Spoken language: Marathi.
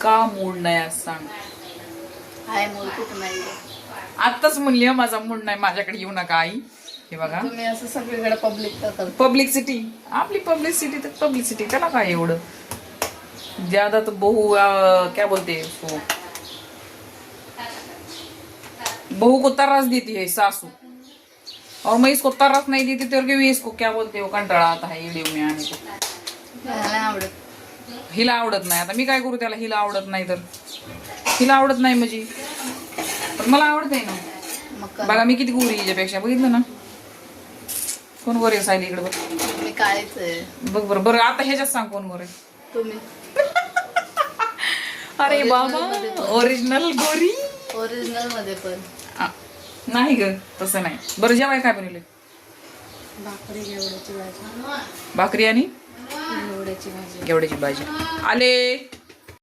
का मूड नाही आज सांग. हाय मूड कुठं नाही. आत्ताच म्हणली माझा मूड नाही, माझ्याकडे येऊ नका आई. हे बघा तुम्ही असं सगळीकडे पब्लिक करता. पब्लिसिटी, आपली पब्लिसिटी तर पब्लिसिटी, त्याला काय एवढं ज्यादा. तो बहू क्या बोलते उसको, बहू को तरास देती है सासू, और मैं इसको तरास नहीं देती तेरे को भी इसको क्या बोलते हो कंटाळा आता है व्हिडिओ में आने को. नाही आवडत. हिला आवडत नाही, आता मी काय करू त्याला. हिला आवडत नाही तर हिला आवडत नाही म्हणजे, पण मला आवडत ना. मग बघा मी किती गोरी हिच्यापेक्षा, बघितलं ना. कोण गोरी आहे सायली इकडे बघ. मी काळीच आहे. बघ बरं बरं आता ह्याच्यात सांग कोण गोरी आहे. तुम्ही अरे बाबा ओरिजिनल गोरी. ओरिजिनल मध्ये पण नाही ग तसं नाही. बरं जेवाय काय बनवले. भाकरी घेवड्याची भाजी. भाकरी आणि घेवड्याची भाजी. घेवड्याची भाजी. आले